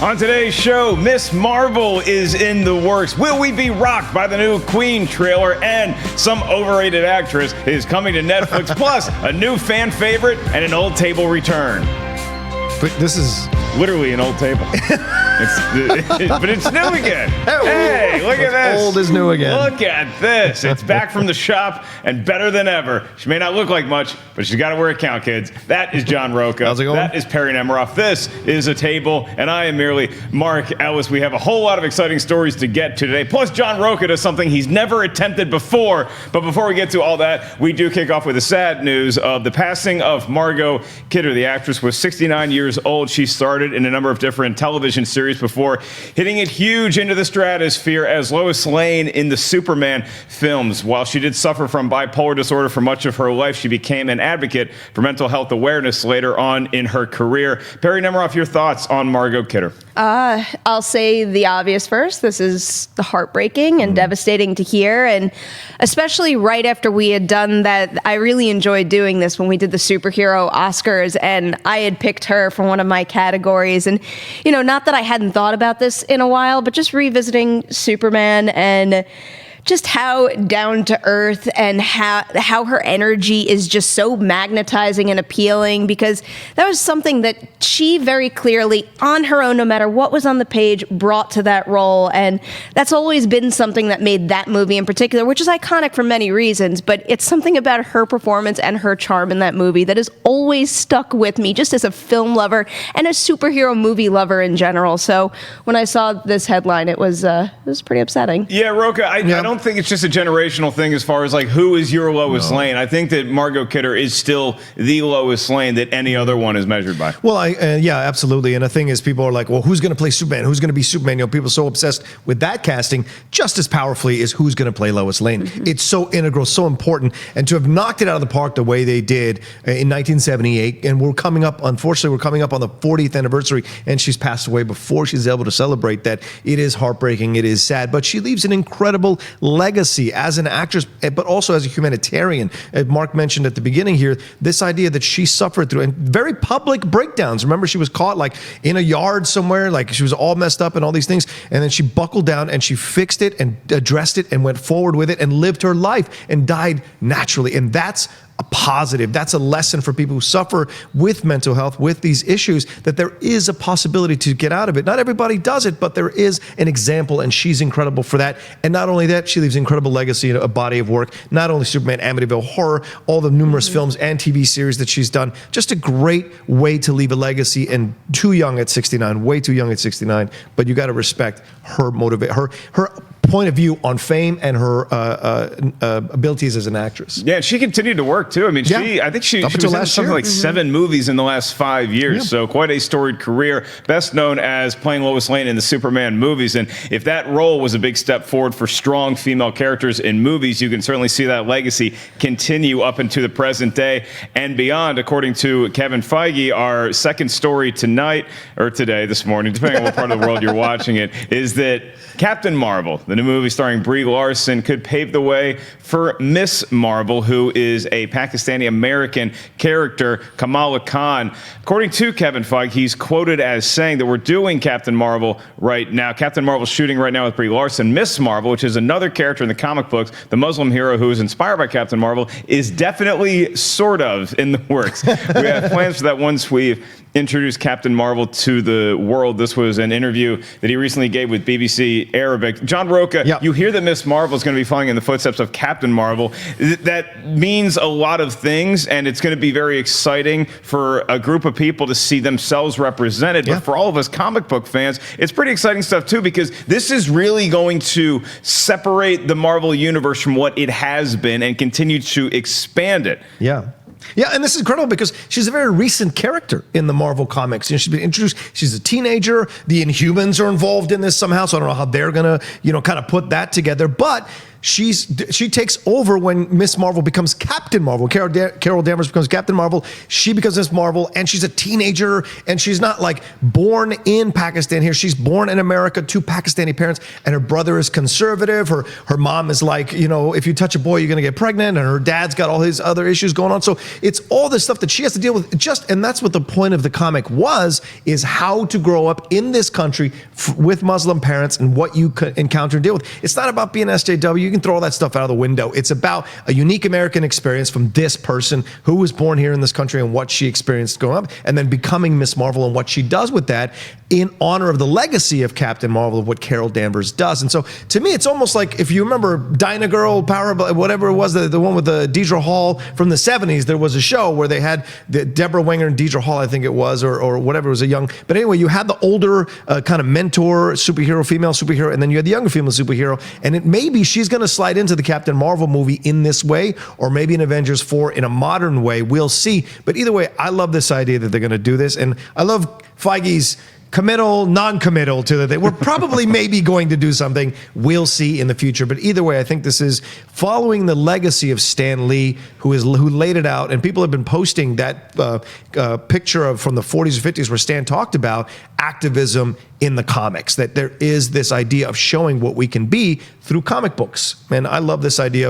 On today's show, Miss Marvel is in the works. Will we be rocked by the new Queen trailer? And some overrated actress is coming to Netflix. Plus, a new fan favorite and an old table return. But this is literally an old table. But it's new again. Hey, look at this. Old is new again. Look at this. It's back from the shop and better than ever. She may not look like much, but she's got to wear a count, kids. That is John Rocha. How's it going? That is Perri Nemiroff. This is A Table, and I am merely Mark Ellis. We have a whole lot of exciting stories to get to today. Plus, John Rocha does something he's never attempted before. But before we get to all that, we do kick off with the sad news of the passing of Margot Kidder. The actress was 69 years old. She started in a number of different television series before hitting it huge into the stratosphere as Lois Lane in the Superman films. While she did suffer from bipolar disorder for much of her life, she became an advocate for mental health awareness later on in her career. Perri Nemiroff, your thoughts on Margot Kidder? I'll say the obvious first. This is heartbreaking and devastating to hear, and especially right after we had done that. I really enjoyed doing this when we did the superhero Oscars, and I had picked her for one of my categories. And, you know, not that I hadn't thought about this in a while, but just revisiting Superman and just how down to earth and how her energy is just so magnetizing and appealing, because that was something that she very clearly on her own, no matter what was on the page, brought to that role. And that's always been something that made that movie in particular, which is iconic for many reasons, but it's something about her performance and her charm in that movie that has always stuck with me, just as a film lover and a superhero movie lover in general. So when I saw this headline, it was pretty upsetting. Yeah, Rocha, I don't think it's just a generational thing as far as like who is your Lois Lane. I think that Margot Kidder is still the Lois Lane that any other one is measured by. Well, yeah, absolutely. And the thing is, people are like, well, who's going to play Superman? Who's going to be Superman? You know, people are so obsessed with that casting. Just as powerfully is who's going to play Lois Lane. Mm-hmm. It's so integral, so important. And to have knocked it out of the park the way they did in 1978, and unfortunately, we're coming up on the 40th anniversary, and she's passed away before she's able to celebrate that. It is heartbreaking. It is sad. But she leaves an incredible legacy as an actress, but also as a humanitarian. As Mark mentioned at the beginning here, this idea that she suffered through and very public breakdowns. Remember, she was caught like in a yard somewhere, like she was all messed up and all these things, and then she buckled down and she fixed it and addressed it and went forward with it and lived her life and died naturally. And that's a positive. That's a lesson for people who suffer with mental health, with these issues, that there is a possibility to get out of it. Not everybody does it, but there is an example, and she's incredible for that. And not only that, she leaves an incredible legacy, a body of work, not only Superman, Amityville Horror, all the numerous films and TV series that she's done. Just a great way to leave a legacy, and too young at 69, way too young at 69, but you got to respect her her point of view on fame and her abilities as an actress. Yeah, she continued to work too. I mean, I think she was in something like 7 movies in the last 5 years. Yeah. So quite a storied career, best known as playing Lois Lane in the Superman movies. And if that role was a big step forward for strong female characters in movies, you can certainly see that legacy continue up into the present day and beyond. According to Kevin Feige, our second story tonight, or today, this morning, depending on what part of the world you're watching it, is that Captain Marvel, the new movie starring Brie Larson, could pave the way for Miss Marvel, who is a Pakistani-American character, Kamala Khan. According to Kevin Feige, he's quoted as saying that we're doing Captain Marvel right now. Captain Marvel's shooting right now with Brie Larson. Miss Marvel, which is another character in the comic books, the Muslim hero who is inspired by Captain Marvel, is definitely sort of in the works. We have plans for that once we've introduced Captain Marvel to the world. This was an interview that he recently gave with BBC Arabic. John Rocha, you hear that Miss Marvel is going to be following in the footsteps of Captain Marvel. That means a lot of things, and it's going to be very exciting for a group of people to see themselves represented. But for all of us comic book fans, it's pretty exciting stuff too, because this is really going to separate the Marvel universe from what it has been and continue to expand it. Yeah. Yeah, and this is incredible because she's a very recent character in the Marvel comics. You know, she's been introduced. She's a teenager. The Inhumans are involved in this somehow, so I don't know how they're gonna, kind of put that together. But she takes over when Miss Marvel becomes Captain Marvel. Carol Danvers becomes Captain Marvel. She becomes Miss Marvel, and she's a teenager, and she's not like born in Pakistan here. She's born in America to Pakistani parents, and her brother is conservative. Her mom is like, if you touch a boy, you're going to get pregnant, and her dad's got all his other issues going on. So it's all this stuff that she has to deal with. And that's what the point of the comic was, is how to grow up in this country with Muslim parents and what you could encounter and deal with. It's not about being SJW. You can throw all that stuff out of the window. It's about a unique American experience from this person who was born here in this country and what she experienced growing up, and then becoming Miss Marvel and what she does with that in honor of the legacy of Captain Marvel, of what Carol Danvers does. And so to me, it's almost like, if you remember Dinah Girl, Power, whatever it was, the one with the Deidre Hall from the 70s, there was a show where they had the Deborah Winger and Deidre Hall, I think it was, or whatever, it was a young, but anyway, you had the older kind of mentor superhero, female superhero, and then you had the younger female superhero, and maybe she's going to slide into the Captain Marvel movie in this way, or maybe in Avengers 4 in a modern way. We'll see. But either way, I love this idea that they're going to do this, and I love Feige's committal, non-committal to the thing. We're probably maybe going to do something. We'll see in the future. But either way, I think this is following the legacy of Stan Lee, who laid it out. And people have been posting that picture from the 40s or 50s where Stan talked about activism in the comics, that there is this idea of showing what we can be through comic books. And I love this idea,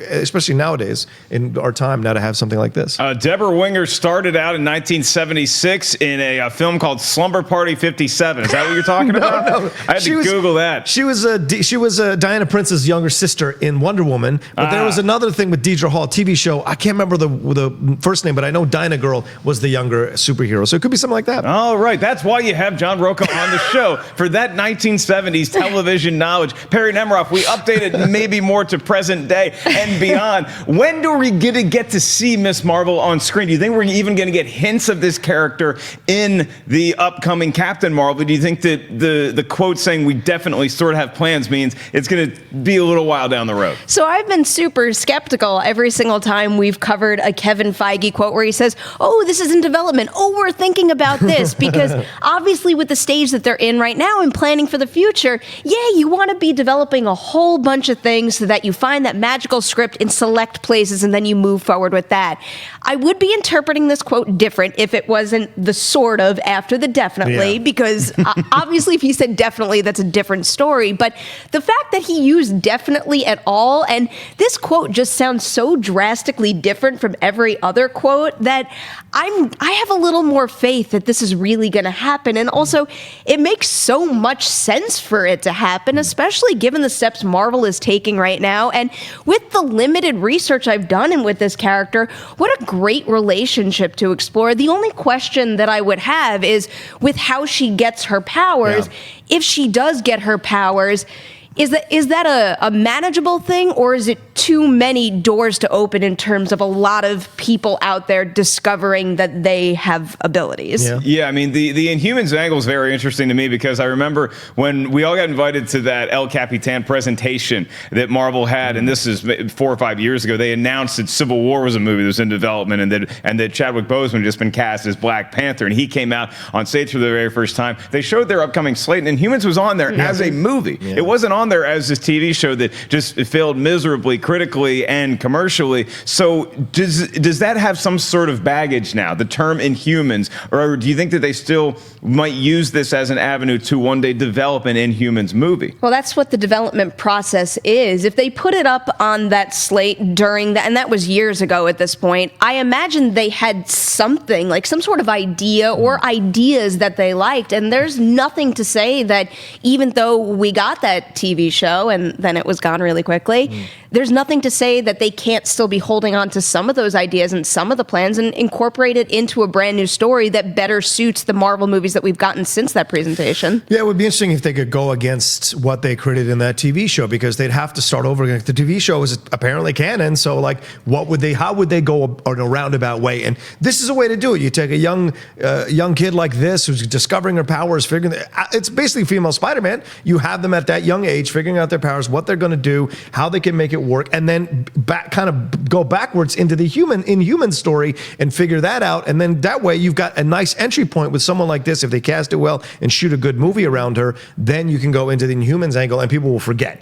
especially nowadays in our time now, to have something like this. Deborah Winger started out in 1976 in a film called Slumber Party 57. Is that what you're talking about? No. I had to Google that. She was Diana Prince's younger sister in Wonder Woman. But there was another thing with Deidre Hall, a TV show. I can't remember the first name, but I know Dinah Girl was the younger superhero. So it could be something like that. All right. That's why you have John Rocha on the show, for that 1970s television knowledge. Perri Nemiroff, we updated maybe more to present day and beyond. When do we get to see Miss Marvel on screen? Do you think we're even going to get hints of this character in the upcoming Captain Marvel? Do you think that the quote saying we definitely sort of have plans means it's going to be a little while down the road? So I've been super skeptical every single time we've covered a Kevin Feige quote where he says, oh, this is in development. Oh, we're thinking about this. Because obviously with the stage that they're in right now and planning for the future, you want to be developing a whole bunch of things so that you find that magical script in select places and then you move forward with that. I would be interpreting this quote different if it wasn't the sort of after the definitely, because obviously if he said definitely, that's a different story. But the fact that he used definitely at all, and this quote just sounds so drastically different from every other quote, that I have a little more faith that this is really going to happen. And also, it makes so much sense for it to happen, especially given the steps Marvel is taking right now. And with the limited research I've done and with this character, what a great relationship to explore. The only question that I would have is with how she gets her powers. If she does get her powers, is that a manageable thing, or is it too many doors to open in terms of a lot of people out there discovering that they have abilities? Yeah, I mean, the Inhumans angle is very interesting to me, because I remember when we all got invited to that El Capitan presentation that Marvel had, and this is 4 or 5 years ago, they announced that Civil War was a movie that was in development, and that Chadwick Boseman had just been cast as Black Panther, and he came out on stage for the very first time. They showed their upcoming slate, and Inhumans was on there as a movie. It wasn't on there as this TV show that just failed miserably critically and commercially. So does that have some sort of baggage now, the term Inhumans, or do you think that they still might use this as an avenue to one day develop an Inhumans movie? Well, that's what the development process is. If they put it up on that slate during that, and that was years ago at this point, I imagine they had something, like some sort of idea or ideas that they liked. And there's nothing to say that even though we got that TV show and then it was gone really quickly, there's nothing to say that they can't still be holding on to some of those ideas and some of the plans and incorporate it into a brand new story that better suits the Marvel movies that we've gotten since that presentation. Yeah, it would be interesting if they could go against what they created in that TV show, because they'd have to start over again. The TV show is apparently canon, so like, how would they go in a roundabout way? And this is a way to do it. You take a young kid like this who's discovering her powers, figuring it's basically female Spider-Man. You have them at that young age, age, figuring out their powers, what they're going to do, how they can make it work, and then kind of go backwards into the Inhuman story and figure that out. And then that way you've got a nice entry point with someone like this. If they cast it well and shoot a good movie around her, then you can go into the Inhumans angle and people will forget.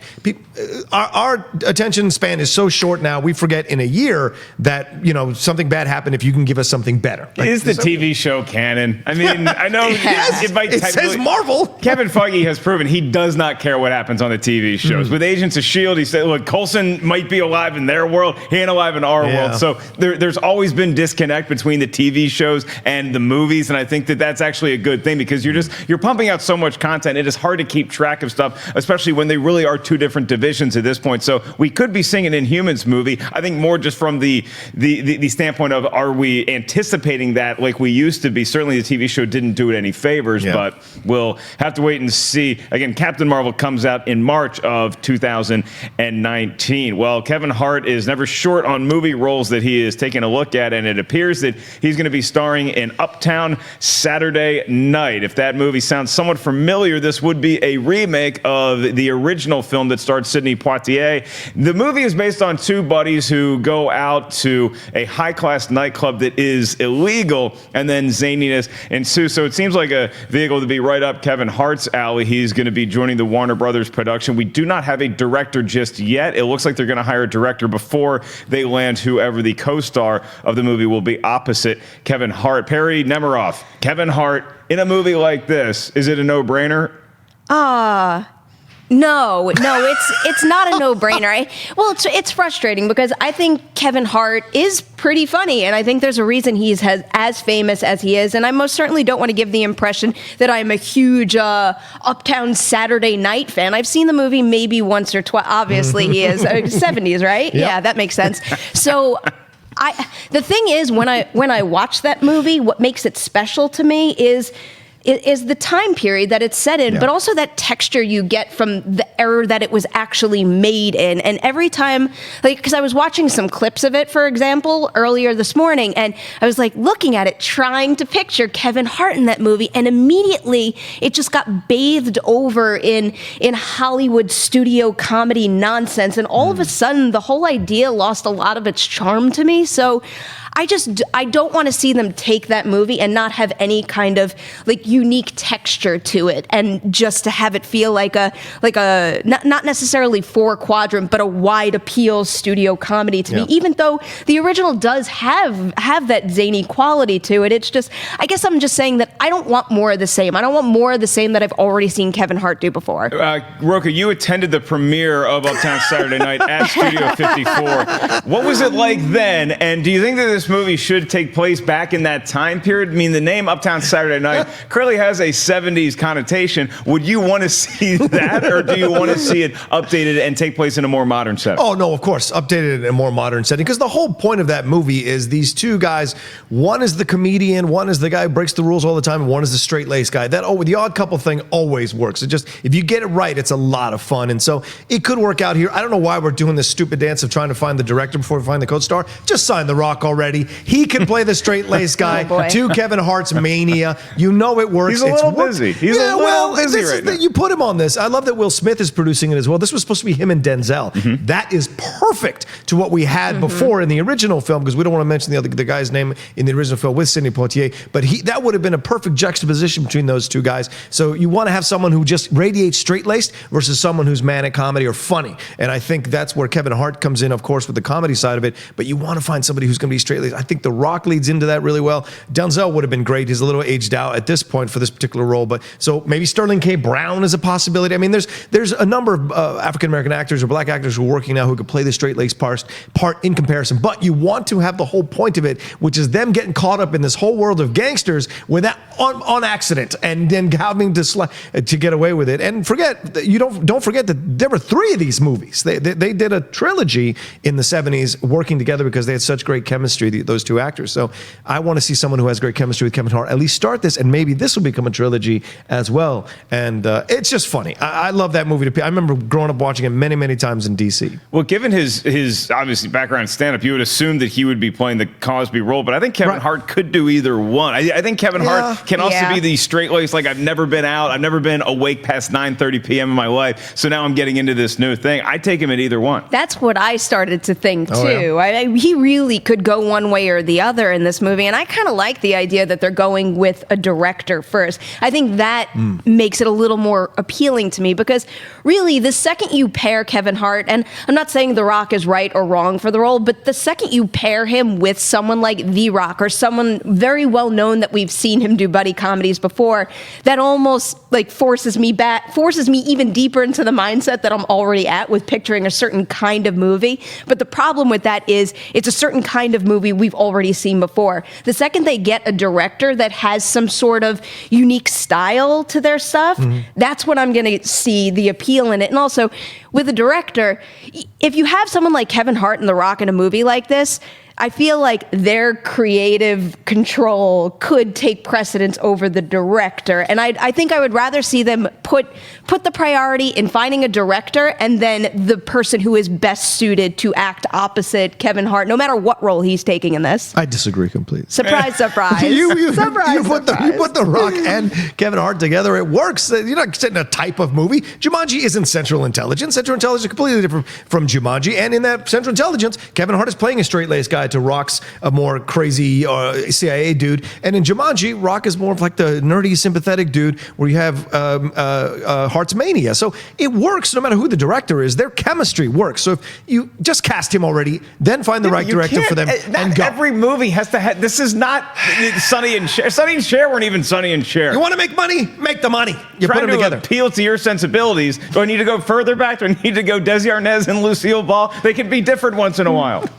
Our attention span is so short now, we forget in a year that, something bad happened if you can give us something better. Is the TV show canon? I mean, I know it says Marvel. Kevin Feige has proven he does not care what happens on the TV shows. With Agents of S.H.I.E.L.D., he said, look, Coulson might be alive in their world, he ain't alive in our world. So there's always been disconnect between the TV shows and the movies, and I think that that's actually a good thing because you're pumping out so much content. It is hard to keep track of stuff, especially when they really are two different divisions at this point. So we could be seeing an Inhumans movie. I think more just from the standpoint of, are we anticipating that like we used to be? Certainly the TV show didn't do it any favors, but we'll have to wait and see. Again, Captain Marvel comes out in March of 2019. Well, Kevin Hart is never short on movie roles that he is taking a look at, and it appears that he's going to be starring in Uptown Saturday Night. If that movie sounds somewhat familiar, this would be a remake of the original film that starred Sidney Poitier. The movie is based on two buddies who go out to a high-class nightclub that is illegal, and then zaniness ensues. So it seems like a vehicle to be right up Kevin Hart's alley. He's going to be joining the Warner Brothers production. We do not have a director just yet. It looks like they're going to hire a director before they land whoever the co-star of the movie will be opposite Kevin Hart. Perri, Nemiroff, Kevin Hart in a movie like this, is it a no-brainer? No, it's not a no-brainer. Well, it's frustrating because I think Kevin Hart is pretty funny, and I think there's a reason he's as famous as he is, and I most certainly don't want to give the impression that I'm a huge Uptown Saturday Night fan. I've seen the movie maybe once or twice. Obviously, he is 70s, right? Yep. Yeah, that makes sense. So the thing is, when I watch that movie, what makes it special to me is the time period that it's set in, but also that texture you get from the era that it was actually made in. And every time, because I was watching some clips of it, for example, earlier this morning, and I was looking at it, trying to picture Kevin Hart in that movie, and immediately it just got bathed over in Hollywood studio comedy nonsense, and all of a sudden the whole idea lost a lot of its charm to me. So I don't want to see them take that movie and not have any kind of unique texture to it, and just to have it feel like a not necessarily 4-quadrant, but a wide appeal studio comedy to me. Even though the original does have that zany quality to it, it's just, I guess I'm just saying that I don't want more of the same. I don't want more of the same that I've already seen Kevin Hart do before. Rocha, you attended the premiere of Uptown Saturday Night at Studio 54. What was it like then? And do you think that this movie should take place back in that time period? I mean, the name Uptown Saturday Night clearly has a 70s connotation. Would you want to see that, or do you want to see it updated and take place in a more modern setting? Oh, no, of course, updated in a more modern setting, because the whole point of that movie is these two guys, one is the comedian, one is the guy who breaks the rules all the time, and one is the straight-laced guy. The odd couple thing always works. It just, if you get it right, it's a lot of fun, and so it could work out here. I don't know why we're doing this stupid dance of trying to find the director before we find the co-star. Just sign The Rock already. He can play the straight-laced guy to Kevin Hart's mania. You know it works. He's a little busy. He's a little busy right now. You put him on this. I love that Will Smith is producing it as well. This was supposed to be him and Denzel. That is perfect to what we had before in the original film, because we don't want to mention the guy's name in the original film with Sidney Poitier, but that would have been a perfect juxtaposition between those two guys. So you want to have someone who just radiates straight-laced versus someone who's manic comedy or funny. And I think that's where Kevin Hart comes in, of course, with the comedy side of it, but you want to find somebody who's going to be straight-laced. I think The Rock leads into that really well. Denzel would have been great. He's a little aged out at this point for this particular role, but so maybe Sterling K. Brown is a possibility. I mean, there's a number of African-American actors or black actors who are working now who could play the straight-laced part in comparison, but you want to have the whole point of it, which is them getting caught up in this whole world of gangsters without on accident, and then having to get away with it. And don't forget that there were 3 of these movies. They did a trilogy in the 70s working together because they had such great chemistry chemistry, those two actors. So I want to see someone who has great chemistry with Kevin Hart at least start this, and maybe this will become a trilogy as well. And it's just funny. I love that movie. I remember growing up watching it many, many times in DC. Well, given his obviously background in stand-up, you would assume that he would be playing the Cosby role, but I think Kevin Hart could do either one. I think Kevin Hart can also be the straight-laced, like, I've never been out, I've never been awake past 9:30 p.m. in my life, so now I'm getting into this new thing. I take him at either one. That's what I started to think, too. He really could go one way or the other in this movie, and I kind of like the idea that they're going with a director first. I think that makes it a little more appealing to me, because really, the second you pair Kevin Hart, and I'm not saying The Rock is right or wrong for the role, but the second you pair him with someone like The Rock or someone very well known that we've seen him do buddy comedies before, that almost like forces me even deeper into the mindset that I'm already at with picturing a certain kind of movie. But the problem with that is it's a certain kind of movie we've already seen before. The second they get a director that has some sort of unique style to their stuff, that's when I'm going to see the appeal in it. And also, with a director, if you have someone like Kevin Hart and The Rock in a movie like this, I feel like their creative control could take precedence over the director. And I think I would rather see them put the priority in finding a director and then the person who is best suited to act opposite Kevin Hart, no matter what role he's taking in this. I disagree completely. Surprise, surprise. You surprise, put The Rock and Kevin Hart together, it works. You're not setting a type of movie. Jumanji isn't Central Intelligence. Central Intelligence is completely different from Jumanji. And in that Central Intelligence, Kevin Hart is playing a straight-laced guy to Rock's a more crazy CIA dude. And in Jumanji, Rock is more of like the nerdy, sympathetic dude where you have Hart's mania. So it works no matter who the director is. Their chemistry works. So if you just cast him already, then find the right director for them and go. Every movie has to have, this is not Sonny and Cher. Sonny and Cher weren't even Sonny and Cher. You want to make money? Make the money. You put them together. Appeal to your sensibilities. Do I need to go further back? Do I need to go Desi Arnaz and Lucille Ball? They can be different once in a while.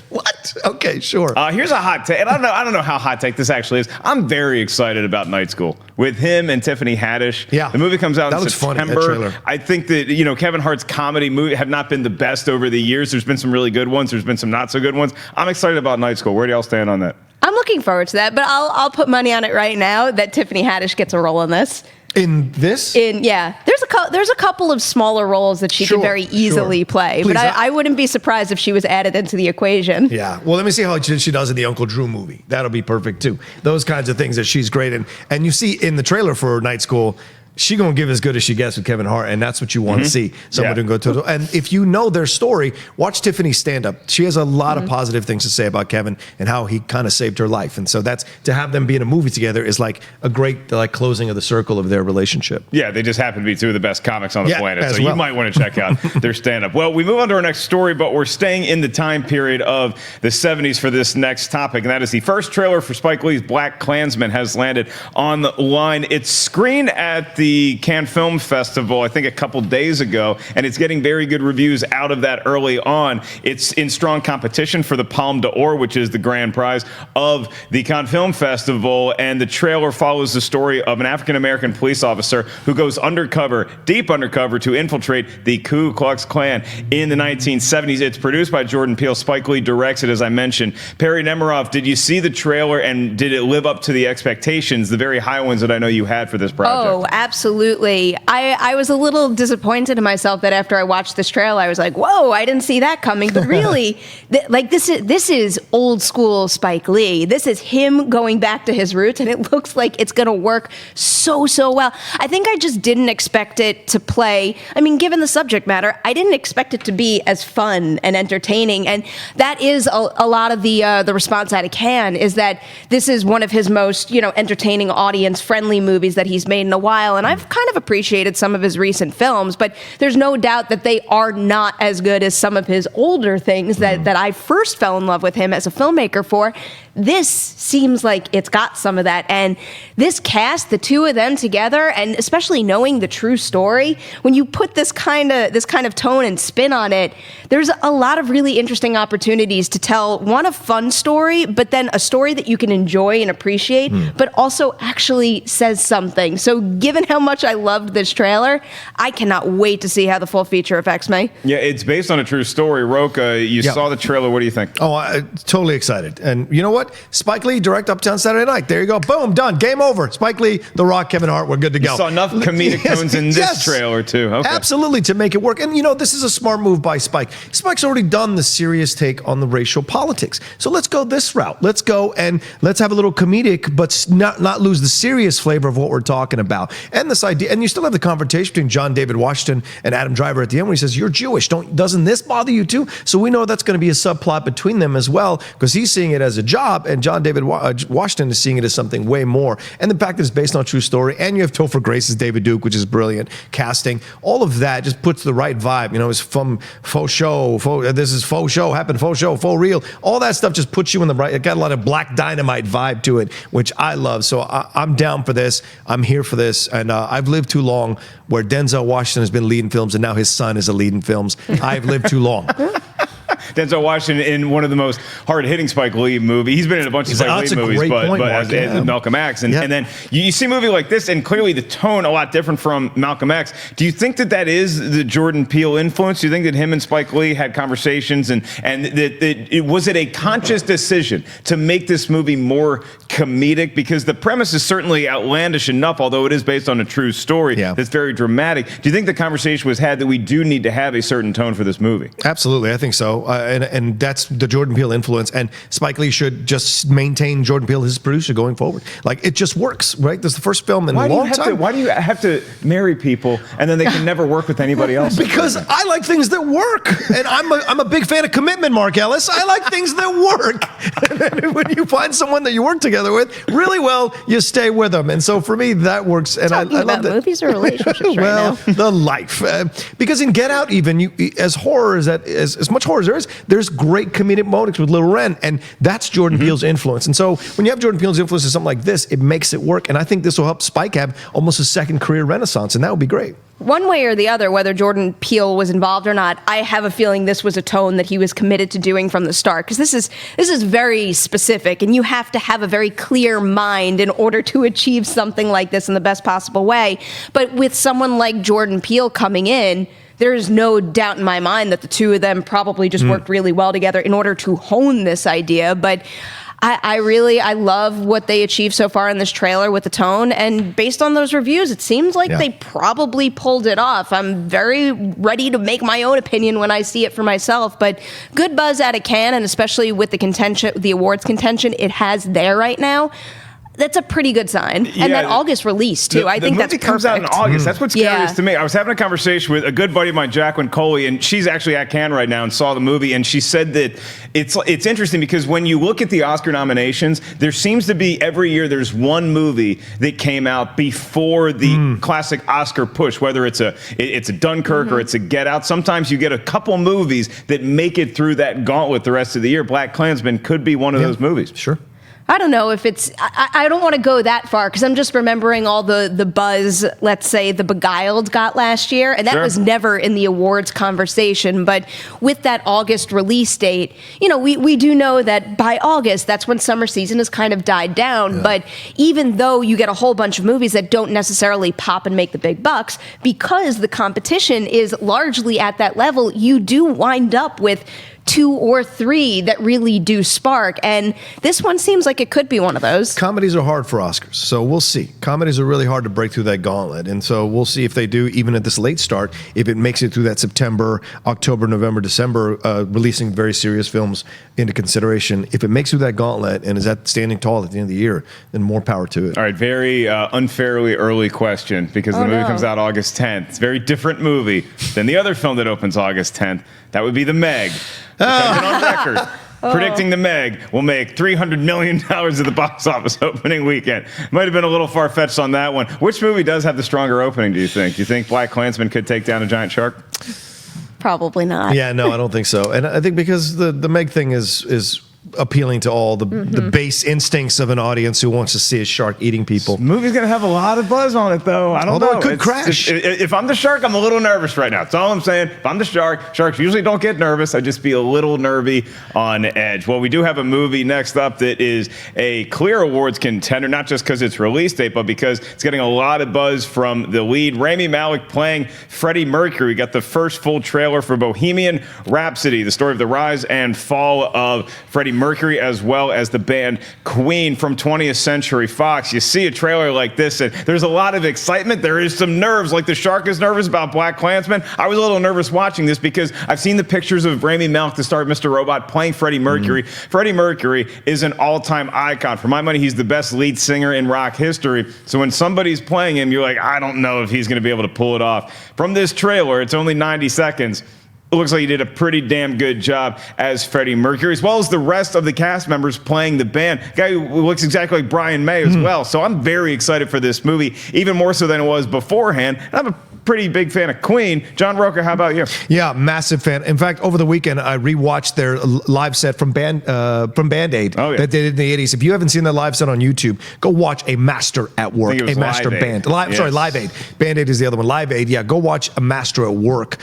What? Okay, sure. Here's a hot take, and I don't know how hot take this actually is. I'm very excited about Night School with him and Tiffany Haddish. Yeah, the movie comes out in September. Funny, that trailer. I think that Kevin Hart's comedy movie have not been the best over the years. There's been some really good ones. There's been some not so good ones. I'm excited about Night School. Where do y'all stand on that? I'm looking forward to that, but I'll put money on it right now that Tiffany Haddish gets a role in this. In this? There's a couple of smaller roles that she could very easily play, Please, but I wouldn't be surprised if she was added into the equation. Yeah, well, let me see how she does in the Uncle Drew movie. That'll be perfect too. Those kinds of things that she's great in. And you see in the trailer for Night School, she gonna give as good as she gets with Kevin Hart, and that's what you want to see. Someone who can go to. And if you know their story, watch Tiffany's stand up. She has a lot of positive things to say about Kevin and how he kind of saved her life. And so that's to have them be in a movie together is like a great closing of the circle of their relationship. Yeah, they just happen to be two of the best comics on the planet, so you might want to check out their stand up. Well, we move on to our next story, but we're staying in the time period of the 70s for this next topic, and that is the first trailer for Spike Lee's BlacKkKlansman has landed on the line. It's screened at the Cannes Film Festival, I think a couple days ago, and it's getting very good reviews out of that early on. It's in strong competition for the Palme d'Or, which is the grand prize of the Cannes Film Festival, and the trailer follows the story of an African-American police officer who goes undercover, deep undercover, to infiltrate the Ku Klux Klan in the 1970s. It's produced by Jordan Peele. Spike Lee directs it, as I mentioned. Perri, Nemiroff, did you see the trailer, and did it live up to the expectations, the very high ones that I know you had for this project? Oh, absolutely. I was a little disappointed in myself that after I watched this trailer, I was like, whoa, I didn't see that coming. But really, this is old school Spike Lee. This is him going back to his roots, and it looks like it's going to work so well. I think I just didn't expect it to play. I mean, given the subject matter, I didn't expect it to be as fun and entertaining. And that is a lot of the response out of Cannes, is that this is one of his most, entertaining, audience-friendly movies that he's made in a while. And I've kind of appreciated some of his recent films, but there's no doubt that they are not as good as some of his older things that I first fell in love with him as a filmmaker for. This seems like it's got some of that. And this cast, the two of them together, and especially knowing the true story, when you put this kind of tone and spin on it, there's a lot of really interesting opportunities to tell, one, a fun story, but then a story that you can enjoy and appreciate, but also actually says something. So given how how much I loved this trailer. I cannot wait to see how the full feature affects me. Yeah, it's based on a true story. Rocha, you saw the trailer. What do you think? Oh, I'm totally excited. And you know what? Spike Lee, direct Uptown Saturday Night. There you go. Boom, done. Game over. Spike Lee, The Rock, Kevin Hart, we're good to go. You saw enough comedic tones in this trailer, too. Okay. Absolutely, to make it work. And, this is a smart move by Spike. Spike's already done the serious take on the racial politics. So let's go this route. Let's go and let's have a little comedic, but not lose the serious flavor of what we're talking about. And this idea, and you still have the confrontation between John David Washington and Adam Driver at the end when he says, you're Jewish. Doesn't this bother you too? So we know that's going to be a subplot between them as well, because he's seeing it as a job, and John David Washington is seeing it as something way more. And the fact that it's based on a true story, and you have Topher Grace's David Duke, which is brilliant casting. All of that just puts the right vibe. It's from faux show, this is faux show, happened faux show, faux real. All that stuff just puts you in the right. It got a lot of Black Dynamite vibe to it, which I love. So I'm down for this. I'm here for this. And I've lived too long where Denzel Washington has been leading films, and now his son is a lead in films. I've lived too long. Denzel Washington in one of the most hard-hitting Spike Lee movies. He's been in a bunch of Spike Lee movies, but as Malcolm X. And then you see a movie like this, and clearly the tone a lot different from Malcolm X. Do you think that is the Jordan Peele influence? Do you think that him and Spike Lee had conversations, and was it a conscious decision to make this movie more comedic? Because the premise is certainly outlandish enough, although it is based on a true story that's very dramatic. Do you think the conversation was had that we do need to have a certain tone for this movie? Absolutely, I think so. And that's the Jordan Peele influence. And Spike Lee should just maintain Jordan Peele, his producer, going forward. Like, it just works, right? This is the first film in a long time. Why do you have to marry people and then they can never work with anybody else? Because I like things that work. And I'm a big fan of commitment, Mark Ellis. I like things that work. And then when you find someone that you work together with really well, you stay with them. And so for me, that works. And I love that. Movies or relationships well, the life. Because in Get Out, even, as horror as much horror as there is, there's great comedic moments with Little Ren, and that's Jordan Peele's influence. And so when you have Jordan Peele's influence in something like this, it makes it work. And I think this will help Spike have almost a second career renaissance, and that would be great. One way or the other, whether Jordan Peele was involved or not, I have a feeling this was a tone that he was committed to doing from the start, because this is very specific, and you have to have a very clear mind in order to achieve something like this in the best possible way. But with someone like Jordan Peele coming in, there is no doubt in my mind that the two of them probably just worked really well together in order to hone this idea. But I love what they achieved so far in this trailer with the tone. And based on those reviews, it seems like they probably pulled it off. I'm very ready to make my own opinion when I see it for myself. But good buzz out of Cannes, and especially with the awards contention it has there right now. That's a pretty good sign. And that August release, too. I think that's perfect. The movie comes out in August. That's what's scariest to me. I was having a conversation with a good buddy of mine, Jacqueline Coley, and she's actually at Cannes right now and saw the movie, and she said that it's interesting because when you look at the Oscar nominations, there seems to be every year there's one movie that came out before the classic Oscar push, whether it's a Dunkirk or it's a Get Out. Sometimes you get a couple movies that make it through that gauntlet the rest of the year. BlacKkKlansman could be one of those movies. Sure. I don't know if it's, I don't want to go that far because I'm just remembering all the buzz, let's say, The Beguiled got last year, and that was never in the awards conversation. But with that August release date, we do know that by August, that's when summer season has kind of died down. But even though you get a whole bunch of movies that don't necessarily pop and make the big bucks, because the competition is largely at that level, you do wind up with 2 or 3 that really do spark. And this one seems like it could be one of those. Comedies are hard for Oscars, so we'll see. Comedies are really hard to break through that gauntlet. And so we'll see if they do, even at this late start, if it makes it through that September, October, November, December, releasing very serious films into consideration. If it makes it through that gauntlet and is at standing tall at the end of the year, then more power to it. All right, very unfairly early question because the movie comes out August 10th. It's a very different movie than the other film that opens August 10th. That would be The Meg. I've been on record predicting The Meg will make $300 million at the box office opening weekend. Might have been a little far-fetched on that one. Which movie does have the stronger opening, do you think? Do you think BlacKkKlansman could take down a giant shark? Probably not. Yeah, no, I don't think so. And I think because the Meg thing is appealing to all the base instincts of an audience who wants to see a shark eating people. The movie's going to have a lot of buzz on it, though. I don't know. It could crash. If I'm the shark, I'm a little nervous right now. That's all I'm saying. If I'm the shark, sharks usually don't get nervous. I just be a little nervy on edge. Well, we do have a movie next up that is a clear awards contender, not just because it's release date, but because it's getting a lot of buzz from the lead. Rami Malek playing Freddie Mercury. We got the first full trailer for Bohemian Rhapsody, the story of the rise and fall of Freddie Mercury, as well as the band Queen from 20th Century Fox. You see a trailer like this, and there's a lot of excitement. There is some nerves, like the shark is nervous about BlacKkKlansman. I was a little nervous watching this because I've seen the pictures of Rami Malek, the star of Mr. Robot, playing Freddie Mercury. Freddie Mercury is an all-time icon. For my money, he's the best lead singer in rock history. So when somebody's playing him, you're like, I don't know if he's going to be able to pull it off. From this trailer, it's only 90 seconds. It looks like he did a pretty damn good job as Freddie Mercury, as well as the rest of the cast members playing the band. Guy who looks exactly like Brian May as well. So I'm very excited for this movie, even more so than it was beforehand. And I'm a pretty big fan of Queen. John Rocha, how about you? Yeah, massive fan. In fact, over the weekend, I rewatched their live set from Band-Aid that they did in the 80s. If you haven't seen their live set on YouTube, go watch A Master at Work, a master band. Sorry, Live Aid. Band-Aid is the other one. Live Aid, yeah, go watch A Master at Work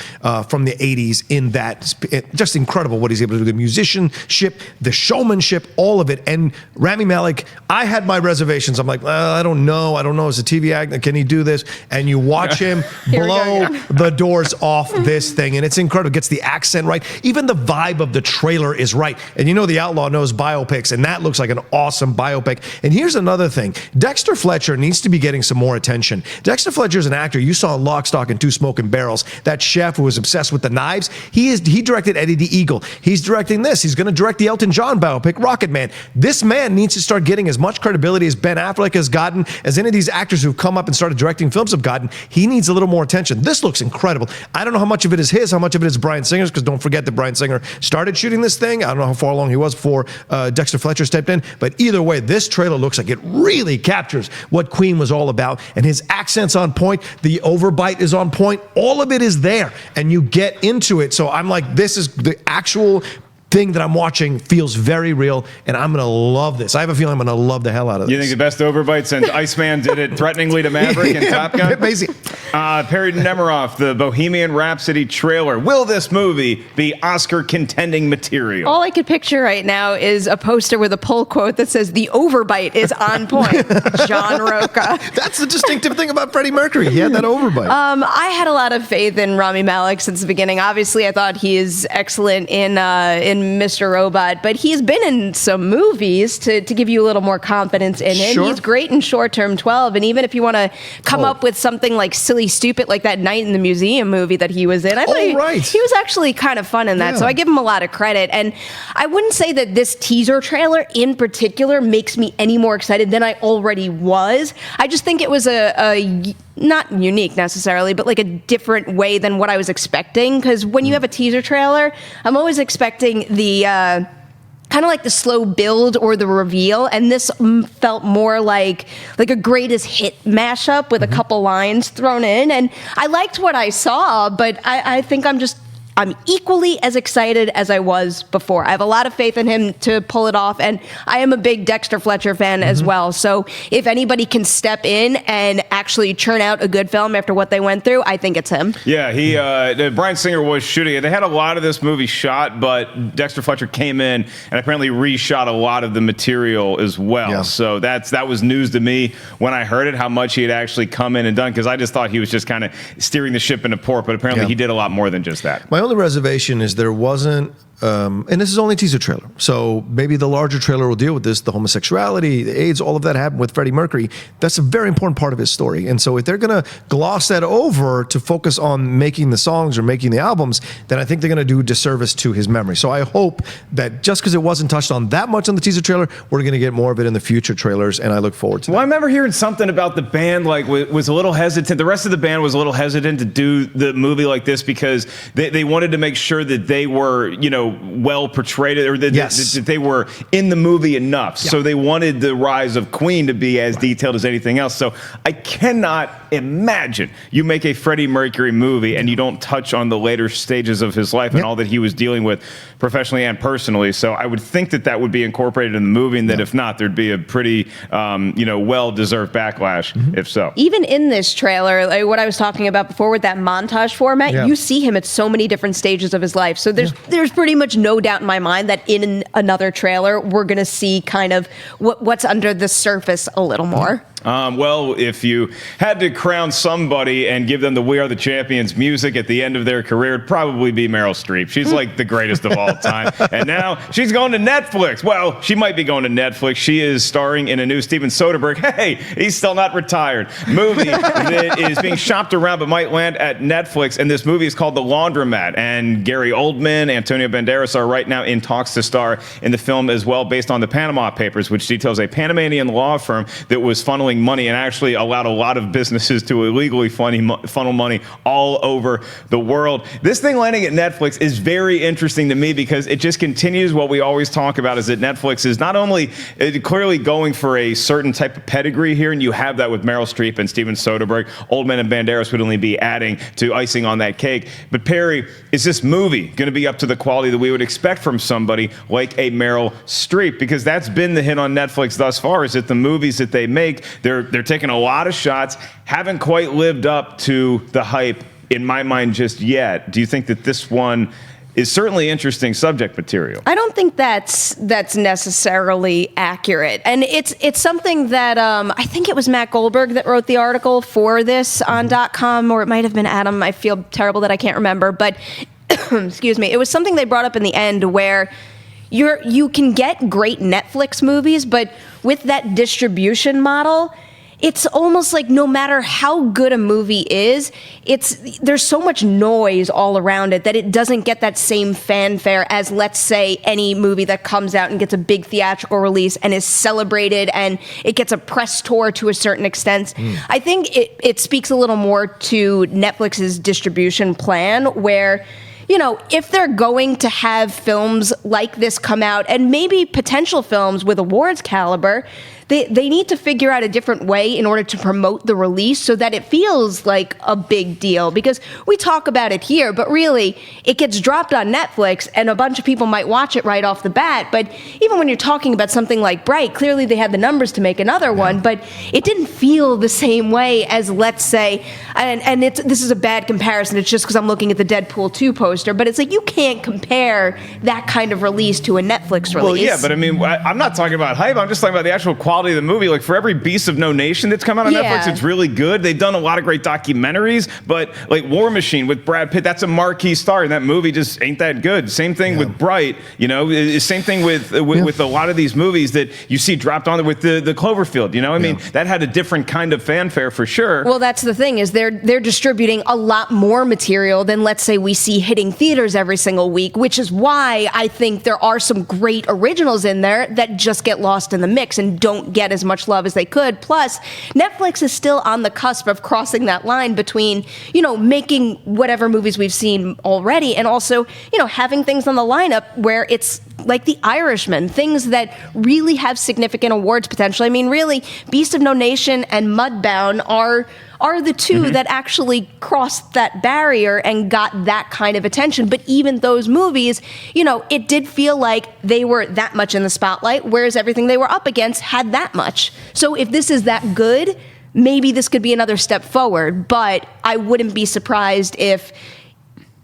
from the 80s in that. Just incredible what he's able to do. The musicianship, the showmanship, all of it. And Rami Malek, I had my reservations. I'm like, I don't know. As a TV actor, can he do this? And you watch him blow the doors off this thing, and it's incredible. Gets the accent right. Even the vibe of the trailer is right. And you know the Outlaw knows biopics, and that looks like an awesome biopic. And here's another thing. Dexter Fletcher needs to be getting some more attention. Dexter Fletcher's an actor. You saw Lock, Stock, and Two Smoking Barrels. That chef who was obsessed with the knives. He directed Eddie the Eagle. He's directing this. He's going to direct the Elton John biopic, Rocket Man. This man needs to start getting as much credibility as Ben Affleck has gotten, as any of these actors who've come up and started directing films have gotten. He needs a little more attention. This looks incredible. I don't know how much of it is his, how much of it is Bryan Singer's, because don't forget that Bryan Singer started shooting this thing. I don't know how far along he was before Dexter Fletcher stepped in, but either way, this trailer looks like it really captures what Queen was all about, and his accent's on point, the overbite is on point, all of it is there, and you get into it. So I'm like, this is the actual thing that I'm watching feels very real, and I'm going to love this. I have a feeling I'm going to love the hell out of this. You think the best overbite since Iceman did it threateningly to Maverick and Top Gun? Basically. Perri Nemiroff, the Bohemian Rhapsody trailer. Will this movie be Oscar contending material? All I could picture right now is a poster with a pull quote that says, "The overbite is on point." John Rocha. That's the distinctive thing about Freddie Mercury. He had that overbite. I had a lot of faith in Rami Malek since the beginning. Obviously, I thought he is excellent in Mr. Robot, but he's been in some movies to give you a little more confidence in him. Sure. He's great in Short Term 12, and even if you want to come up with something like Silly Stupid, like that Night in the Museum movie that he was in, I thought he was actually kind of fun in that, so I give him a lot of credit. And I wouldn't say that this teaser trailer in particular makes me any more excited than I already was. I just think it was a not unique necessarily, but like a different way than what I was expecting. Because when you have a teaser trailer, I'm always expecting the kind of like the slow build or the reveal, and this felt more like a greatest hit mashup with a couple lines thrown in. And I liked what I saw, but I think I'm equally as excited as I was before. I have a lot of faith in him to pull it off, and I am a big Dexter Fletcher fan as well. So if anybody can step in and actually churn out a good film after what they went through, I think it's him. Yeah, Bryan Singer was shooting it. They had a lot of this movie shot, but Dexter Fletcher came in and apparently reshot a lot of the material as well. Yeah. So that was news to me when I heard it, how much he had actually come in and done, because I just thought he was just kind of steering the ship into port, but apparently he did a lot more than just that. My only reservation is there wasn't, and this is only a teaser trailer, so maybe the larger trailer will deal with this, the homosexuality, the AIDS, all of that happened with Freddie Mercury. That's a very important part of his story. And so if they're going to gloss that over to focus on making the songs or making the albums, then I think they're going to do a disservice to his memory. So I hope that just because it wasn't touched on that much on the teaser trailer, we're going to get more of it in the future trailers, and I look forward to that. Well, I remember hearing something about the band was a little hesitant. The rest of the band was a little hesitant to do the movie like this because they wanted to make sure that they were, well portrayed, or that they were in the movie enough. Yeah. So they wanted the rise of Queen to be as detailed as anything else. So I cannot imagine you make a Freddie Mercury movie and you don't touch on the later stages of his life and all that he was dealing with professionally and personally. So I would think that would be incorporated in the movie, and that if not, there'd be a pretty, well-deserved backlash, if so. Even in this trailer, like what I was talking about before with that montage format, you see him at so many different stages of his life. So there's pretty much no doubt in my mind that in another trailer, we're going to see kind of what's under the surface a little more. Well, if you had to crown somebody and give them the We Are the Champions music at the end of their career, it'd probably be Meryl Streep. She's like the greatest of all time. And now she's going to Netflix. Well, she might be going to Netflix. She is starring in a new Steven Soderbergh, hey, he's still not retired, movie that is being shopped around but might land at Netflix. And this movie is called The Laundromat. And Gary Oldman, Antonio Banderas are right now in talks to star in the film as well, based on the Panama Papers, which details a Panamanian law firm that was funneling money and actually allowed a lot of businesses to illegally funnel money all over the world. This thing landing at Netflix is very interesting to me because it just continues what we always talk about, is that Netflix is not only clearly going for a certain type of pedigree here, and you have that with Meryl Streep and Steven Soderbergh. Oldman and Banderas would only be adding to icing on that cake. But Perri, is this movie going to be up to the quality that we would expect from somebody like a Meryl Streep? Because that's been the hit on Netflix thus far, is that the movies that they make, they're taking a lot of shots, haven't quite lived up to the hype in my mind just yet. Do you think that this one is certainly interesting subject material? I don't think that's necessarily accurate. And it's something that I think it was Matt Goldberg that wrote the article for this on .com, or it might have been Adam. I feel terrible that I can't remember. But excuse me. It was something they brought up in the end where you can get great Netflix movies, but with that distribution model, it's almost like no matter how good a movie is, there's so much noise all around it that it doesn't get that same fanfare as, let's say, any movie that comes out and gets a big theatrical release and is celebrated and it gets a press tour to a certain extent. I think it speaks a little more to Netflix's distribution plan, where if they're going to have films like this come out, and maybe potential films with awards caliber, they need to figure out a different way in order to promote the release so that it feels like a big deal. Because we talk about it here, but really, it gets dropped on Netflix and a bunch of people might watch it right off the bat. But even when you're talking about something like Bright, clearly they had the numbers to make another one, but it didn't feel the same way as, let's say, and this is a bad comparison, it's just because I'm looking at the Deadpool 2 poster, but it's like you can't compare that kind of release to a Netflix release. Well, yeah, but I mean, I'm not talking about hype, I'm just talking about the actual quality of the movie. Like, for every Beast of No Nation that's come out on Netflix, it's really good. They've done a lot of great documentaries, but like War Machine with Brad Pitt, that's a marquee star, and that movie just ain't that good. Same thing with Bright, same thing with a lot of these movies that you see dropped on there with the Cloverfield, I mean, that had a different kind of fanfare for sure. Well, that's the thing, is they're distributing a lot more material than, let's say, we see hitting theaters every single week, which is why I think there are some great originals in there that just get lost in the mix and don't get as much love as they could. Plus, Netflix is still on the cusp of crossing that line between, making whatever movies we've seen already and also, having things on the lineup where it's like The Irishman, things that really have significant awards potential. I mean, really, Beast of No Nation and Mudbound are the two that actually crossed that barrier and got that kind of attention. But even those movies, it did feel like they were that much in the spotlight, whereas everything they were up against had that much. So if this is that good, maybe this could be another step forward. But I wouldn't be surprised if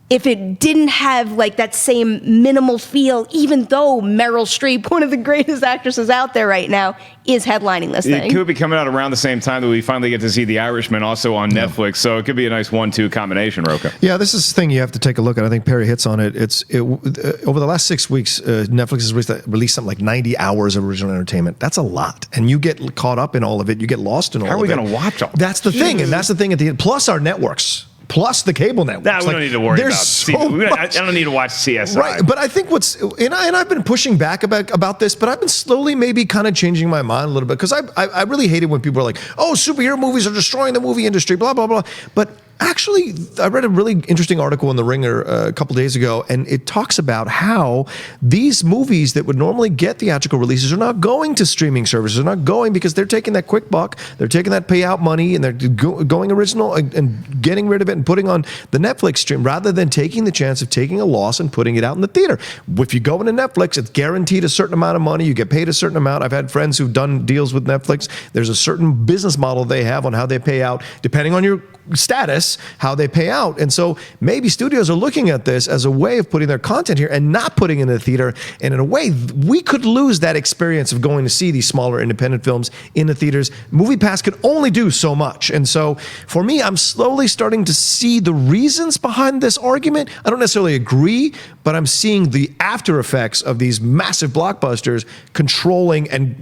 it didn't have like that same minimal feel, even though Meryl Streep, one of the greatest actresses out there right now, is headlining this thing. It could be coming out around the same time that we finally get to see The Irishman also on Netflix, so it could be a nice 1-2 combination, Rocha. Yeah, this is the thing you have to take a look at. I think Perri hits on it. Over the last 6 weeks, Netflix has released something like 90 hours of original entertainment. That's a lot, and you get caught up in all of it. You get lost in all of it. How are we going to watch all That's the thing, and that's the thing at the end. Plus our networks. Plus the cable networks. We don't need to worry about. I don't need to watch CSI. Right, but I think and I've been pushing back about this, but I've been slowly maybe kind of changing my mind a little bit, because I really hated when people are like, "Oh, superhero movies are destroying the movie industry," blah blah blah. But Actually, I read a really interesting article in The Ringer a couple days ago, and it talks about how these movies that would normally get theatrical releases are not going to streaming services. They're not going because they're taking that quick buck, they're taking that payout money, and they're going original and getting rid of it and putting on the Netflix stream rather than taking the chance of taking a loss and putting it out in the theater. If you go into Netflix, it's guaranteed a certain amount of money. You get paid a certain amount. I've had friends who've done deals with Netflix. There's a certain business model they have on how they pay out, depending on your status, how they pay out. And so maybe studios are looking at this as a way of putting their content here and not putting it in the theater. And in a way, we could lose that experience of going to see these smaller independent films in the theaters. MoviePass could only do so much. And so for me, I'm slowly starting to see the reasons behind this argument. I don't necessarily agree, but I'm seeing the after effects of these massive blockbusters controlling and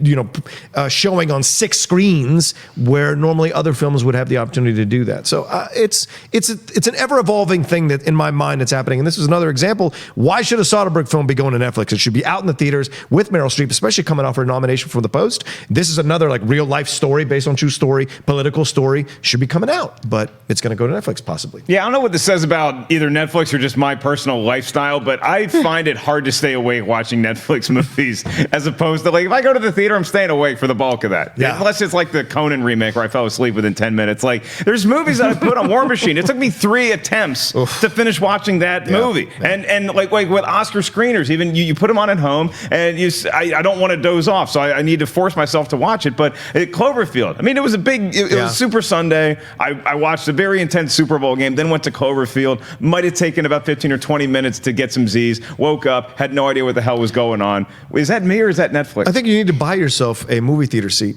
showing on 6 screens where normally other films would have the opportunity to do that. So it's an ever-evolving thing that, in my mind, that's happening. And this is another example. Why should a Soderbergh film be going to Netflix? It should be out in the theaters with Meryl Streep, especially coming off her nomination for The Post. This is another real-life story based on true story, political story. Should be coming out, but it's going to go to Netflix possibly. Yeah, I don't know what this says about either Netflix or just my personal lifestyle, but I find it hard to stay awake watching Netflix movies as opposed to, if I go to the theater, I'm staying awake for the bulk of that. Yeah. Unless it's like the Conan remake where I fell asleep within 10 minutes. There's movies that I put on War Machine. It took me 3 attempts to finish watching that movie. Yeah. And like with Oscar screeners, even you put them on at home, and I don't want to doze off, so I need to force myself to watch it. But Cloverfield, it was it was Super Sunday. I watched a very intense Super Bowl game, then went to Cloverfield. Might have taken about 15 or 20 minutes to get some Z's. Woke up, had no idea what the hell was going on. Is that me or is that Netflix? I think you need to buy yourself a movie theater seat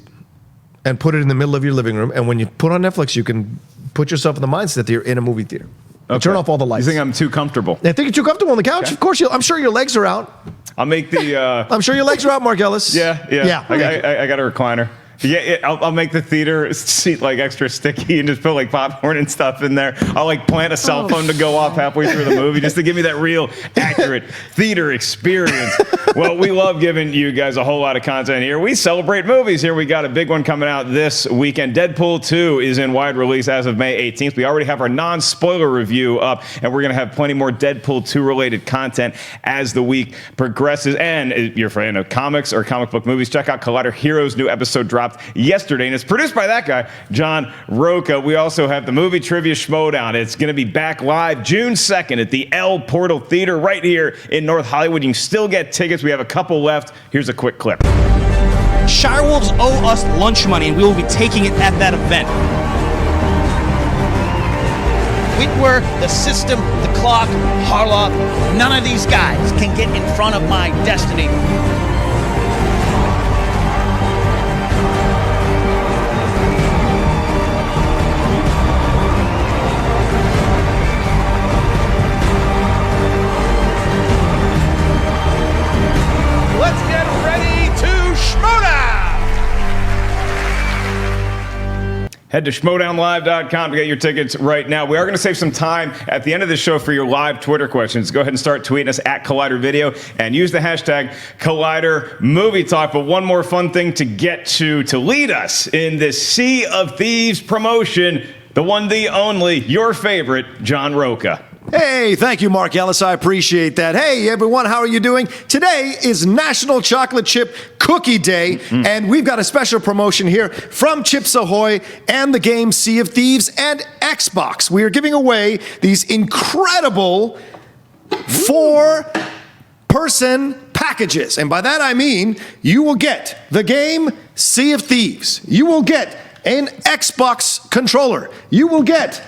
and put it in the middle of your living room. And when you put on Netflix, you can put yourself in the mindset that you're in a movie theater. Okay. Turn off all the lights. You think I'm too comfortable? I think you're too comfortable on the couch. Okay. Of course, I'm sure your legs are out. I'll make the... I'm sure your legs are out, Mark Ellis. Yeah. I got a recliner. Yeah, I'll make the theater seat extra sticky and just put popcorn and stuff in there. I'll plant a cell phone to go off halfway through the movie just to give me that real accurate theater experience. Well, we love giving you guys a whole lot of content here. We celebrate movies here. We got a big one coming out this weekend. Deadpool 2 is in wide release as of May 18th. We already have our non-spoiler review up, and we're going to have plenty more Deadpool 2 related content as the week progresses. And if you're a fan of comics or comic book movies, check out Collider Heroes' new episode dropped yesterday, and it's produced by that guy, John Rocha. We also have the movie Trivia Schmodown. It's going to be back live June 2nd at the El Portal Theater right here in North Hollywood. You can still get tickets. We have a couple left. Here's a quick clip. Shirewolves owe us lunch money, and we will be taking it at that event. Whitworth, the system, the clock, Harloff, none of these guys can get in front of my destiny. Let's get ready to Schmodown! Head to schmodownlive.com to get your tickets right now. We are going to save some time at the end of the show for your live Twitter questions. Go ahead and start tweeting us at Collider Video and use the hashtag Collider Movie Talk. But one more fun thing to get to lead us in this Sea of Thieves promotion, the one, the only, your favorite, John Rocha. Hey, thank you, Mark Ellis. I appreciate that. Hey, everyone, how are you doing? Today is National Chocolate Chip Cookie Day, and we've got a special promotion here from Chips Ahoy and the game Sea of Thieves and Xbox. We are giving away these incredible 4-person packages. And by that I mean you will get the game Sea of Thieves. You will get an Xbox controller. You will get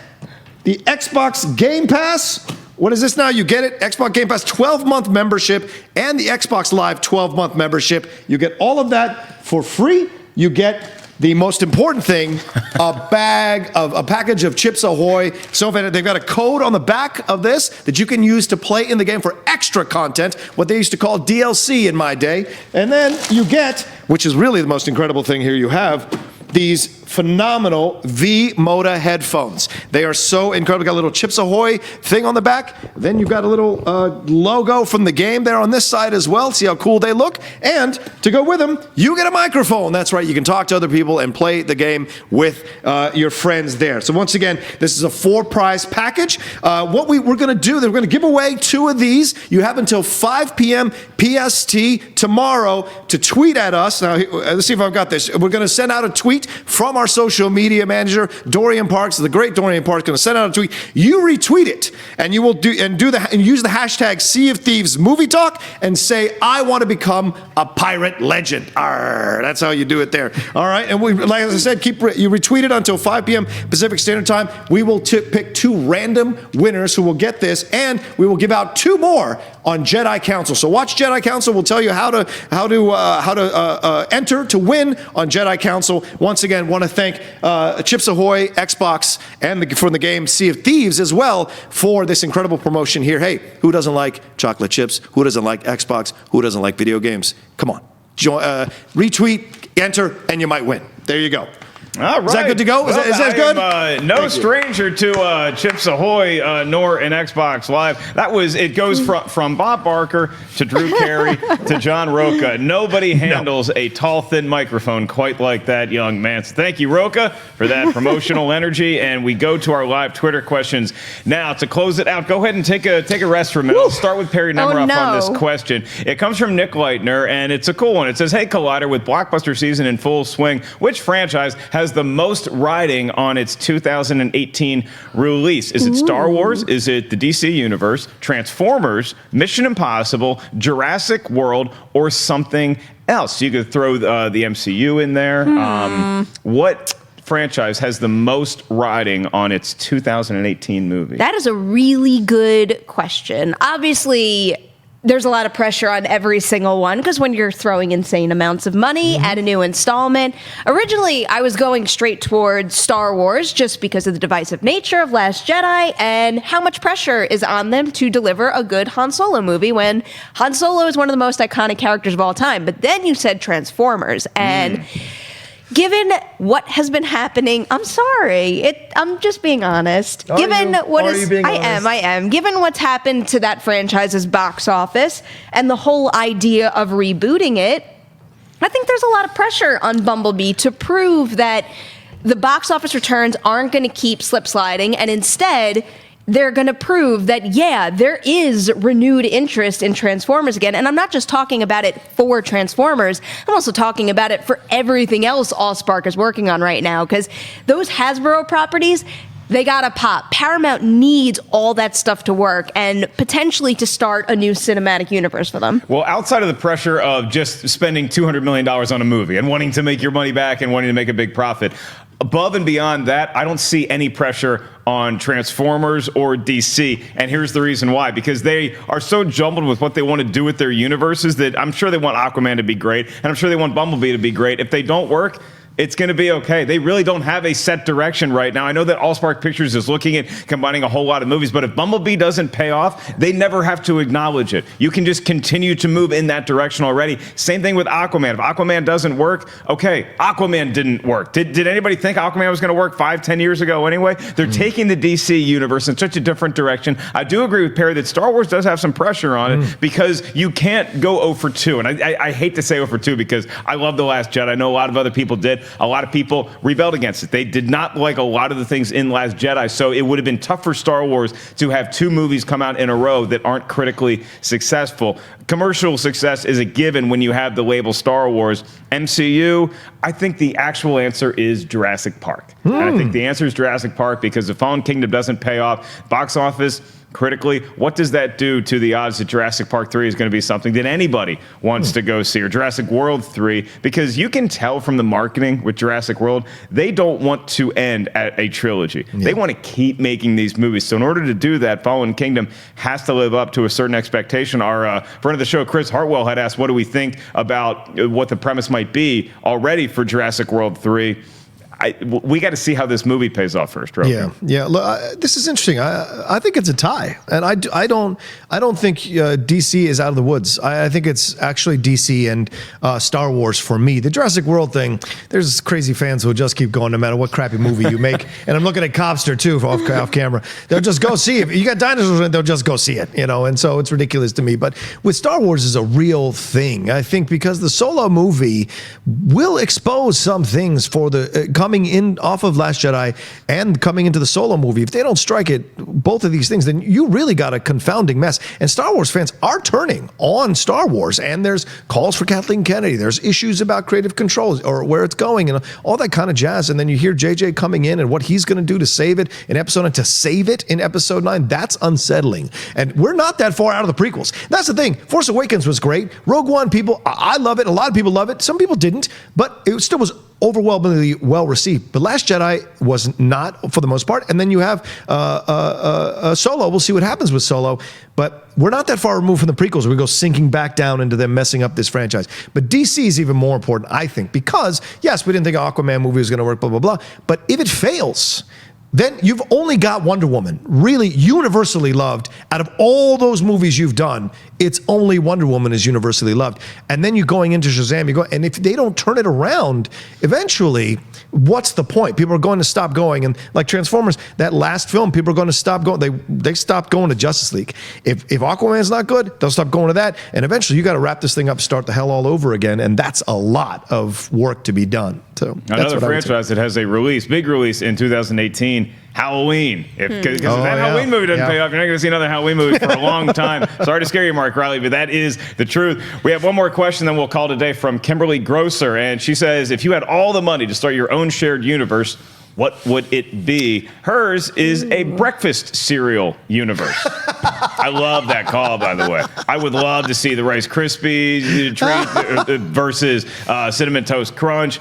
the Xbox Game Pass. What is this now? You get it. Xbox Game Pass 12-month membership and the Xbox Live 12-month membership. You get all of that for free. You get the most important thing, a package of Chips Ahoy. So they've got a code on the back of this that you can use to play in the game for extra content, what they used to call DLC in my day. And then you get, which is really the most incredible thing here, you have these phenomenal V-Moda headphones. They are so incredible. Got a little Chips Ahoy thing on the back. Then you've got a little logo from the game there on this side as well. See how cool they look? And to go with them, you get a microphone. That's right. You can talk to other people and play the game with your friends there. So once again, this is a 4-prize package. What we're going to do, we're going to give away 2 of these. You have until 5 p.m. PST tomorrow to tweet at us. Now, let's see if I've got this. We're going to send out a tweet from our social media manager, Dorian Parks. The great Dorian Parks going to send out a tweet. You retweet it, and you will use the hashtag Sea of Thieves Movie Talk and say, I want to become a pirate legend. Arr, that's how you do it there. All right, and like I said, you retweet it until 5 p.m. Pacific Standard Time. We will pick 2 random winners who will get this, and we will give out 2 more on Jedi Council. So watch Jedi Council. We'll tell you how to enter to win on Jedi Council. Once again, want to thank Chips Ahoy, Xbox, and from the game Sea of Thieves as well for this incredible promotion here. Hey, who doesn't like chocolate chips? Who doesn't like Xbox? Who doesn't like video games? Come on. Retweet, enter, and you might win. There you go. All right. Is that good to go? Is that good? No stranger to Chips Ahoy nor an Xbox Live. It goes from Bob Barker to Drew Carey to John Rocha. Nobody handles a tall, thin microphone quite like that young man. So thank you, Rocha, for that promotional energy. And we go to our live Twitter questions. Now, to close it out, go ahead and take a rest for a minute. I'll start with Perri Nemiroff on this question. It comes from Nick Leitner, and it's a cool one. It says, hey, Collider, with blockbuster season in full swing, which franchise has the most riding on its 2018 release? Is it Star Wars? Is it the DC Universe, Transformers, Mission Impossible, Jurassic World, or something else? You could throw the MCU in there. What franchise has the most riding on its 2018 movie? That is a really good question. Obviously, there's a lot of pressure on every single one because when you're throwing insane amounts of money at a new installment. Originally, I was going straight towards Star Wars just because of the divisive nature of Last Jedi and how much pressure is on them to deliver a good Han Solo movie when Han Solo is one of the most iconic characters of all time. But then you said Transformers, and given what has been happening, I'm sorry. I'm just being honest. I am. Given what's happened to that franchise's box office and the whole idea of rebooting it, I think there's a lot of pressure on Bumblebee to prove that the box office returns aren't going to keep slip sliding, and instead they're going to prove that, yeah, there is renewed interest in Transformers again. And I'm not just talking about it for Transformers. I'm also talking about it for everything else AllSpark is working on right now. Because those Hasbro properties, they got to pop. Paramount needs all that stuff to work and potentially to start a new cinematic universe for them. Well, outside of the pressure of just spending $200 million on a movie and wanting to make your money back and wanting to make a big profit, above and beyond that, I don't see any pressure on Transformers or DC. And here's the reason why. Because they are so jumbled with what they want to do with their universes that I'm sure they want Aquaman to be great, and I'm sure they want Bumblebee to be great. If they don't work, it's going to be okay. They really don't have a set direction right now. I know that AllSpark Pictures is looking at combining a whole lot of movies, but if Bumblebee doesn't pay off, they never have to acknowledge it. You can just continue to move in that direction already. Same thing with Aquaman. If Aquaman doesn't work, okay, Aquaman didn't work. Did anybody think Aquaman was going to work 5-10 years ago anyway? They're taking the DC universe in such a different direction. I do agree with Perri that Star Wars does have some pressure on it because you can't go 0 for 2. And I hate to say 0 for 2 because I love The Last Jedi. I know a lot of other people did. A lot of people rebelled against it. They did not like a lot of the things in Last Jedi, so it would have been tough for Star Wars to have 2 movies come out in a row that aren't critically successful. Commercial success is a given when you have the label Star Wars. MCU, I think the actual answer is Jurassic Park. And I think the answer is Jurassic Park because if Fallen Kingdom doesn't pay off, box office, critically, what does that do to the odds that Jurassic Park 3 is going to be something that anybody wants to go see, or Jurassic World 3? Because you can tell from the marketing with Jurassic World, they don't want to end at a trilogy. Yeah. They want to keep making these movies. So in order to do that, Fallen Kingdom has to live up to a certain expectation. Our friend of the show, Chris Hartwell, had asked, what do we think about what the premise might be already for Jurassic World 3? we got to see how this movie pays off first, right? Yeah. Look, this is interesting. I think it's a tie, and I don't think DC is out of the woods. I think it's actually DC and Star Wars for me. The Jurassic World thing, there's crazy fans who will just keep going no matter what crappy movie you make. And I'm looking at Cobster too off camera. They'll just go see it. You got dinosaurs in it, they'll just go see it, and so it's ridiculous to me. But with Star Wars is a real thing, I think, because the Solo movie will expose some things for the coming in off of Last Jedi and coming into the Solo movie. If they don't strike it, both of these things, then you really got a confounding mess. And Star Wars fans are turning on Star Wars, and there's calls for Kathleen Kennedy. There's issues about creative controls or where it's going and all that kind of jazz. And then you hear JJ coming in and what he's going to do to save it in episode 9, to save it in episode 9. That's unsettling. And we're not that far out of the prequels. That's the thing. Force Awakens was great. Rogue One, I love it. A lot of people love it. Some people didn't, but it still was overwhelmingly well received. But Last Jedi was not, for the most part. And then you have Solo. We'll see what happens with Solo. But we're not that far removed from the prequels. We go sinking back down into them messing up this franchise. But DC is even more important, I think, because, yes, we didn't think an Aquaman movie was going to work, blah, blah, blah. But if it fails, then you've only got Wonder Woman, really universally loved. Out of all those movies you've done, it's only Wonder Woman is universally loved. And then you're going into Shazam, and if they don't turn it around, eventually, what's the point? People are going to stop going. And like Transformers, that last film, people are going to stop going. They stopped going to Justice League. If Aquaman's not good, they'll stop going to that. And eventually, you got to wrap this thing up, start the hell all over again. And that's a lot of work to be done. So another franchise that has a big release in 2018, Halloween. Because if that Halloween movie doesn't pay off, you're not going to see another Halloween movie for a long time. Sorry to scare you, Mark Riley, but that is the truth. We have one more question, then we'll call today from Kimberly Grosser. And she says, if you had all the money to start your own shared universe, what would it be? Hers is a breakfast cereal universe. I love that call, by the way. I would love to see the Rice Krispies treat versus Cinnamon Toast Crunch.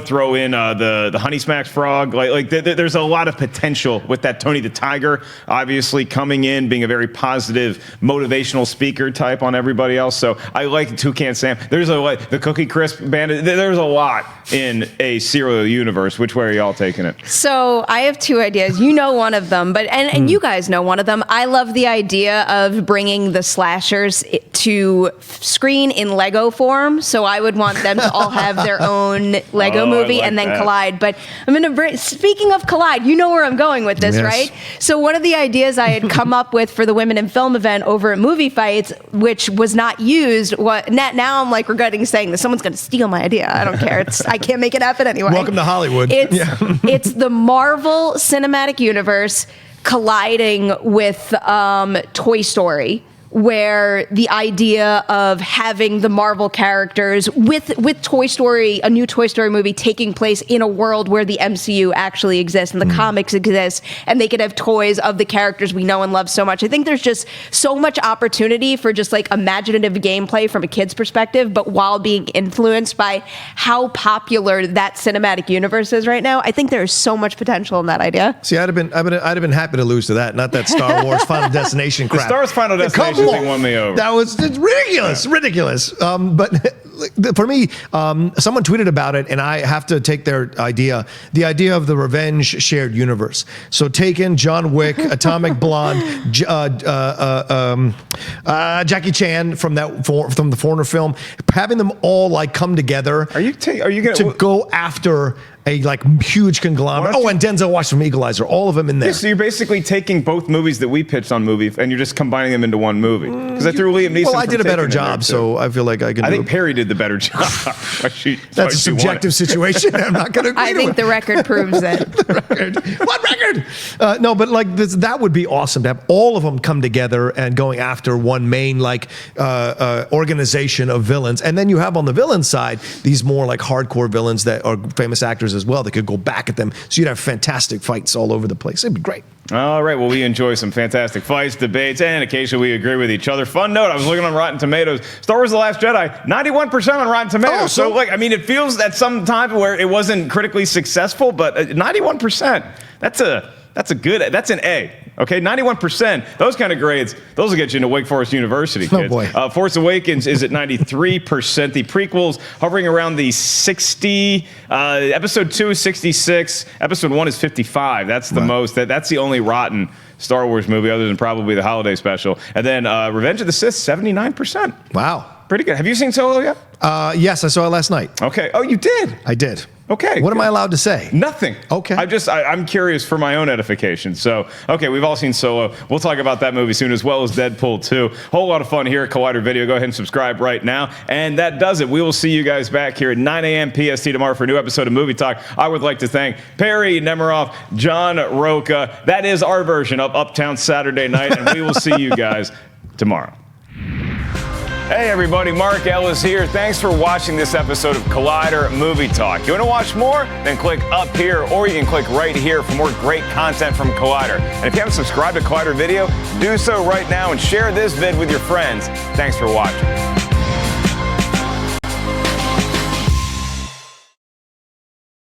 Throw in the Honey Smacks Frog. There's a lot of potential with that. Tony the Tiger, obviously coming in, being a very positive, motivational speaker type on everybody else. So I like Toucan Sam. There's the Cookie Crisp Bandit. There's a lot in a cereal universe. Which way are y'all taking it? So I have two ideas. You know one of them, but and you guys know one of them. I love the idea of bringing the slashers to screen in Lego form. So I would want them to all have their own Lego movie and then collide. But I'm going to bring, speaking of collide, you know where I'm going with this, right? So one of the ideas I had come up with for the Women in Film event over at Movie Fights, which was not used, now I'm like regretting saying this. Someone's going to steal my idea. I don't care. I can't make it happen anyway. Welcome to Hollywood. It's the Marvel Cinematic Universe colliding with Toy Story, where the idea of having the Marvel characters with Toy Story, a new Toy Story movie taking place in a world where the MCU actually exists and the comics exist, and they could have toys of the characters we know and love so much. I think there's just so much opportunity for just like imaginative gameplay from a kid's perspective, but while being influenced by how popular that cinematic universe is right now. I think there is so much potential in that idea. See, I'd have been happy to lose to that, not that Star Wars Final Destination crap. The Star Wars Final Destination thing won me over. That was ridiculous. But for me, someone tweeted about it, and I have to take their idea, the idea of the revenge shared universe. So take in John Wick, Atomic Blonde, Jackie Chan from the Foreigner film, having them all like come together. Are you going to go after a huge conglomerate? Oh, and Denzel Washington from Equalizer, all of them in there. Yeah, so you're basically taking both movies that we pitched on Movie, and you're just combining them into one movie. Because I threw Liam Neeson. Well, I did a better job, so I feel like I can. I think Perri did the better job. That's a subjective situation. I'm not going to agree. I think the record proves it. What record? No, but that would be awesome to have all of them come together and going after one main organization of villains, and then you have on the villain side these more hardcore villains that are famous actors as well that could go back at them. So you'd have fantastic fights all over the place. It'd be great. All right. Well, we enjoy some fantastic fights, debates, and occasionally we agree with each other. Fun note, I was looking on Rotten Tomatoes. Star Wars The Last Jedi, 91% on Rotten Tomatoes. Oh, so it feels at some time where it wasn't critically successful, but 91%. That's an A. Okay, 91%. Those kind of grades, those will get you into Wake Forest University, kids. Oh, boy. Force Awakens is at 93%. The prequels hovering around the 60. Episode 2 is 66. Episode 1 is 55. That's the most. That's the only rotten Star Wars movie other than probably the holiday special. And then Revenge of the Sith, 79%. Wow. Pretty good. Have you seen Solo yet? Yes, I saw it last night. Okay. Oh, you did? I did. Okay. What am I allowed to say? Nothing. Okay. I'm curious for my own edification. So, okay, we've all seen Solo. We'll talk about that movie soon, as well as Deadpool 2. Whole lot of fun here at Collider Video. Go ahead and subscribe right now. And that does it. We will see you guys back here at 9 a.m. PST tomorrow for a new episode of Movie Talk. I would like to thank Perri, Nemiroff, John, Rocha. That is our version of Uptown Saturday Night, and we will see you guys tomorrow. Hey everybody, Mark Ellis here. Thanks for watching this episode of Collider Movie Talk. You want to watch more? Then click up here, or you can click right here for more great content from Collider. And if you haven't subscribed to Collider Video, do so right now and share this vid with your friends. Thanks for watching.